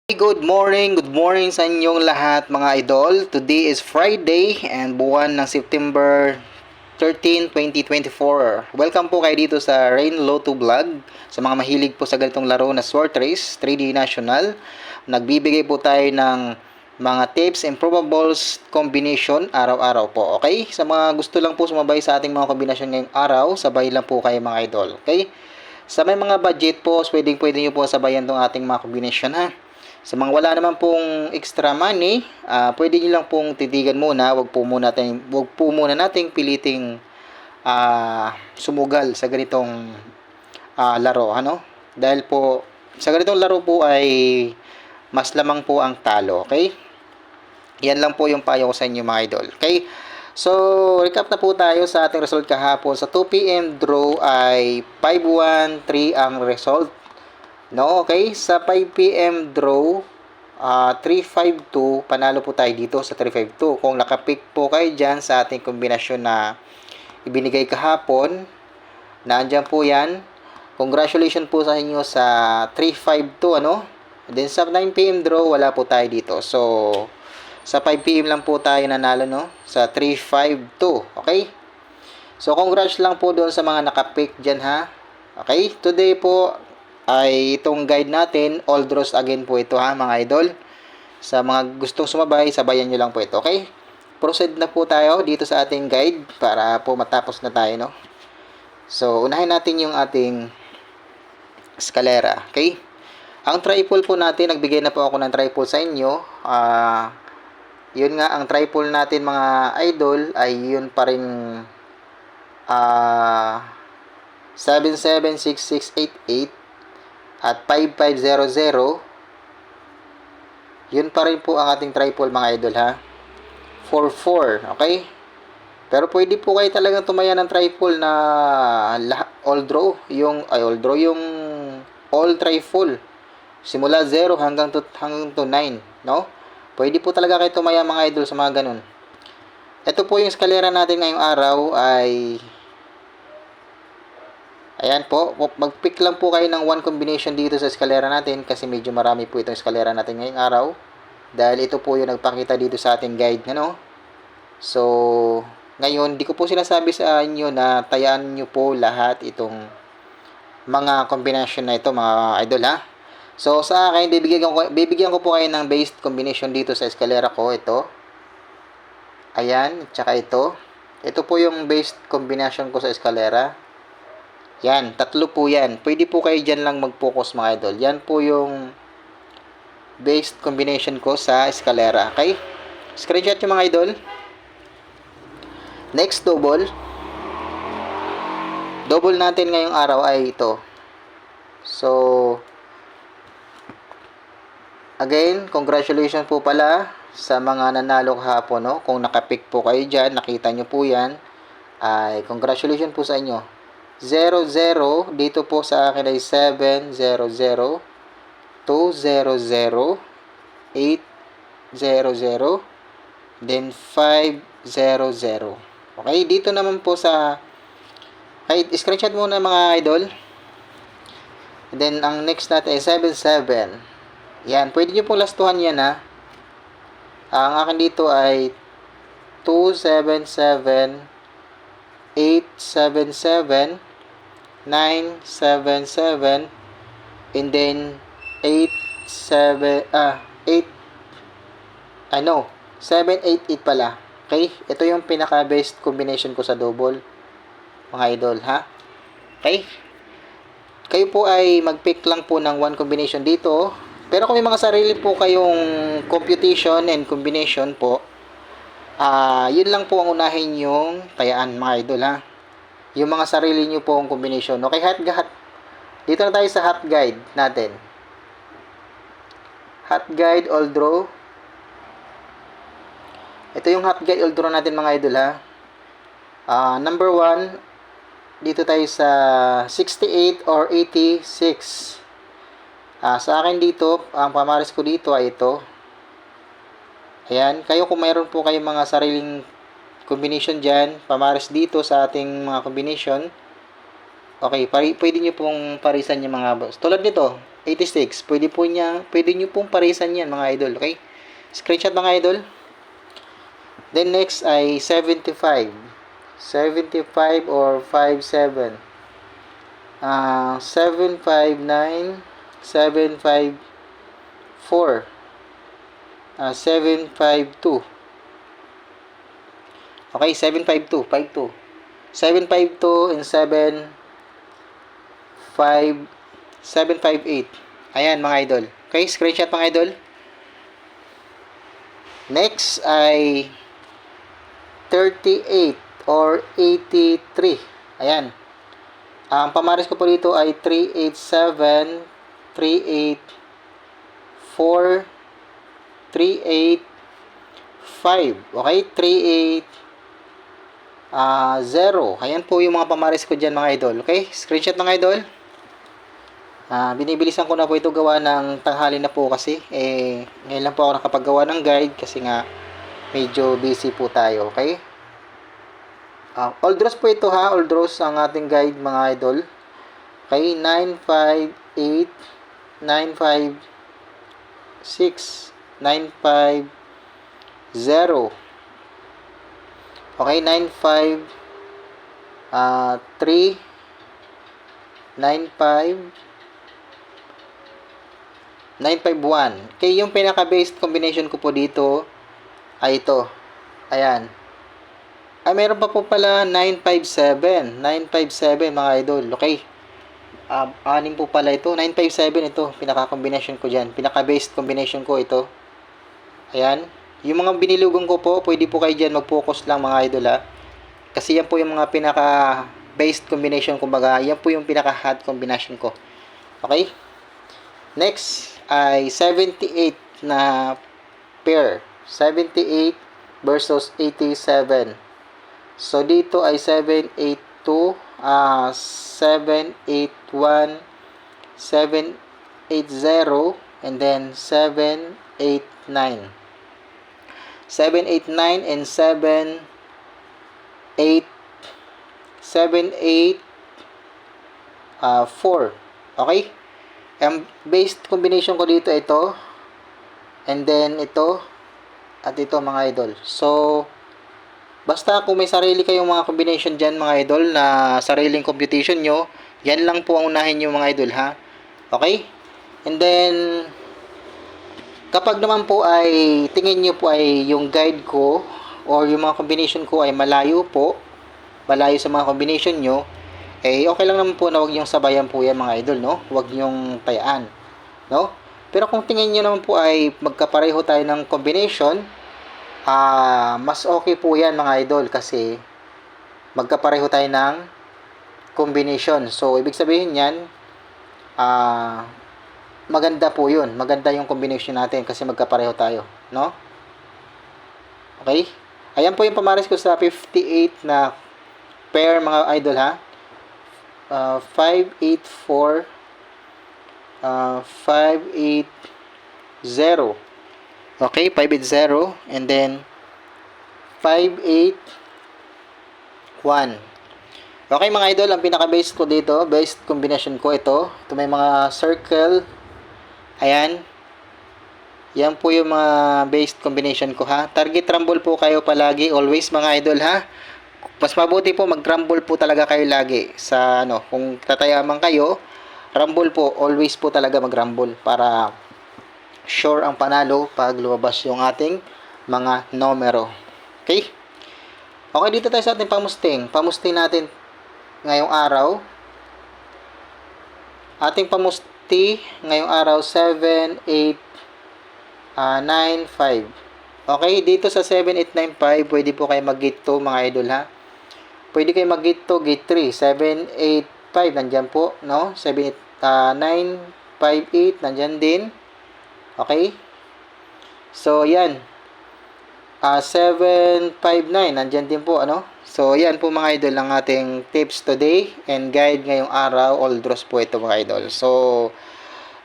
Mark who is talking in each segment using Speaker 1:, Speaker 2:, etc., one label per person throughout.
Speaker 1: Good morning sa inyong lahat mga idol. Today is Friday and buwan ng September 13, 2024. Welcome po kayo dito sa Rain Lotto Vlog. Sa mga mahilig po sa ganitong laro na Sword Race, 3D National, nagbibigay po tayo ng mga tips and probables combination araw-araw po. Okay? Sa mga gusto lang po sumabay sa ating mga kombinasyon ngayong araw, sabay lang po kayo mga idol. Okay? Sa may mga budget po, pwede nyo po sabayan tong ating mga kombinasyon ha. Sa mga wala naman pong extra money, pwede nyo lang pong titigan muna. Wag po muna nating piliting sumugal sa ganitong laro. Ano? Dahil po, sa ganitong laro po ay mas lamang po ang talo. Okay? Yan lang po yung payo ko sa inyo mga idol. Okay? So, recap na po tayo sa ating result kahapon. Sa 2 p.m. draw ay 5-1-3 ang result. No, okay. Sa 5 p.m. draw, 352, panalo po tayo dito sa 352. Kung nakapick po kayo dyan sa ating kombinasyon na ibinigay kahapon, naandyan po yan. Congratulations po sa inyo sa 352, ano? And then sa 9 p.m. draw, wala po tayo dito. So, sa 5 p.m. lang po tayo nanalo, no? Sa 352, okay? So, congrats lang po doon sa mga nakapick dyan, ha? Okay? Today po, ay itong guide natin, all draws again po ito ha mga idol. Sa mga gustong sumabay, sabayan nyo lang po ito, okay? Proceed na po tayo dito sa ating guide para po matapos na tayo, no? So, unahin natin yung ating eskalera, okay? Ang triple po natin, nagbigay na po ako ng triple sa inyo. Yun nga, ang triple natin mga idol ay yun pa rin 776688 at 5500. Yun pa rin po ang ating triple mga idol ha. 44, okay? Pero pwede po kayo talagang tumaya ng triple na all draw, yung all triple. Simula 0 hanggang to 9, no? Pwede po talaga kayo tumaya mga idol sa mga ganun. Ito po yung eskalera natin ngayong araw ay ayan po, mag-pick lang po kayo ng one combination dito sa eskalera natin kasi medyo marami po itong eskalera natin ngayong araw. Dahil ito po yung nagpakita dito sa ating guide, ano? So, ngayon, di ko po sinasabi sa inyo na tayaan nyo po lahat itong mga combination na ito, mga idol, ha? So, sa akin, bibigyan ko po kayo ng based combination dito sa eskalera ko, ito. Ayan, tsaka ito. Ito po yung based combination ko sa eskalera. Yan, tatlo po yan. Pwede po kayo dyan lang mag-focus mga idol. Yan po yung based combination ko sa eskalera. Okay? Screenshot yung mga idol. Next double. Double natin ngayong araw ay ito. So, again, congratulations po pala sa mga nanalo kahapon. No? Kung nakapick po kayo dyan, nakita nyo po yan, ay congratulations po sa inyo. 00 dito po sa akin ay 700 200 800 then 500. Okay, dito naman po sa screenshot muna mga idol. And then ang next natin ay 77. Yan, pwede nyo pong lastuhan yan ha. Ang akin dito ay 277 877 977 and then 788 pala. Okay? Ito yung pinaka best combination ko sa double mga idol ha. Okay? Kayo po ay mag-pick lang po ng one combination dito. Pero kung may mga sarili po kayong computation and combination po, yun lang po ang unahin yung tayaan mga idol ha. Yung mga sarili nyo po ang combination. Okay, dito na tayo sa hot guide natin. Hot guide all draw. Ito yung hot guide all draw natin mga idol ha. Number 1, dito tayo sa 68 or 86. Sa akin dito, ang pamaris ko dito ay ito. Ayan, kayo kung mayroon po kayong mga sariling combination dyan, pamaris dito sa ating mga combination, okay, pwede nyo pong parisan yung mga boss. Tulad nito, 86. Pwede nyo pong parisan yan mga idol. Okay? Screenshot mga idol. Then next ay 75. 75 or 57. 759, 754, 752. Okay, 752, 52. 752 and 758. Ayan mga idol. Okay, screenshot mga idol. Next ay 38 or 83. Ayan. Ang pamaris ko po dito ay 387, 384, 385. Okay? 380. Ayan po yung mga pamaris ko dyan mga idol. Okay? Screenshot mga idol. Binibilisan ko na po ito gawa ng tanghali na po kasi. Ngayon lang po ako nakapaggawa ng guide kasi nga medyo busy po tayo. Okay? Old Ross po ito ha. Old Ross ang ating guide mga idol. Okay? 958, 956, 950. Okay? 953, 951. Okay, yung pinaka-based combination ko po dito ay ito. Ayan. Meron pa po pala 957. 957 mga idol. Okay. Anim po pala ito. 957 ito. Pinaka-combination ko dyan. Pinaka-based combination ko ito. Ayan. Yung mga binilugan ko po, pwede po kayo dyan mag-focus lang mga idol ha. Kasi yan po yung mga pinaka-based combination kumbaga. Yan po yung pinaka-hot combination ko. Okay. Next ay 78 na pair. 78 versus 87. So, dito ay 782, 781, 780, and then 789. 789 and 784. Okay? Ang based combination ko dito ito, and then ito, at ito mga idol. So, basta kung may sarili kayong mga combination dyan mga idol na sariling computation nyo, yan lang po ang unahin nyo mga idol ha. Okay? And then, kapag naman po ay tingin nyo po ay yung guide ko or yung mga combination ko ay malayo sa mga combination nyo, okay lang naman po na huwag nyong sabayan po yan mga idol, no? Huwag nyong tayaan, no? Pero kung tingin nyo naman po ay magkapareho tayo ng combination, mas okay po yan mga idol kasi magkapareho tayo ng combination. So, ibig sabihin yan, maganda po yun. Maganda yung combination natin kasi magkapareho tayo, no? Okay? Ayan po yung pamaris ko sa 58 na pair mga idol ha. 584, 580. Okay, 580 and then 581. Okay mga idol, ang pinaka-base ko dito, base combination ko ito. Ito may mga circle. Ayan. Yan po yung mga based combination ko ha. Target rumble po kayo palagi, always mga idol ha. Mas mabuti po mag-rumble po talaga kayo lagi sa kung tatayaman kayo, rumble po, always po talaga mag-rumble para sure ang panalo pag lumabas yung ating mga numero. Okay? Okay, dito tayo sa ating pamusting. Pamusting natin ngayong araw. Ating pamusti ngayong araw 7, 8, 9, 5. Okay, dito sa 7895, pwede po kayo mag-gate 2 mga idol ha. Pwede kayo mag-gate 2, gate 3, 785 nandyan po, no? 958 nandyan din. Okay? So, yan. 759 nandyan din po, ano? So, yan po mga idol ang ating tips today and guide ngayong araw. All draws po ito mga idol. So,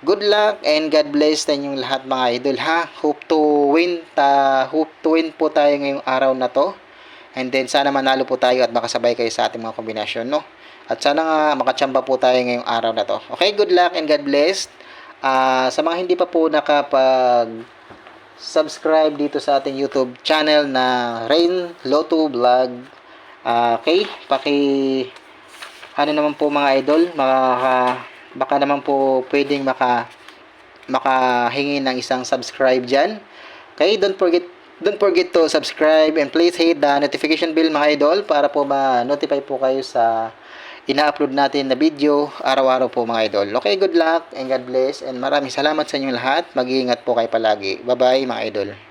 Speaker 1: good luck and God bless sa inyong lahat mga idol ha. Hope to win po tayo ngayong araw na to. And then sana manalo po tayo at makasabay kayo sa ating mga kombinasyon, no? At sana nga makachamba po tayo ngayong araw na to. Okay, good luck and God bless. Sa mga hindi pa po subscribe dito sa ating YouTube channel na Rain Lotto Vlog, okay, ano naman po mga idol, baka naman po pwedeng makahingi ng isang subscribe dyan. Okay, don't forget to subscribe and please hit the notification bell mga idol para po ma-notify po kayo sa ina-upload natin na video araw-araw po mga idol. Okay, good luck and God bless and maraming salamat sa inyong lahat. Mag-iingat po kayo palagi. Bye-bye mga idol.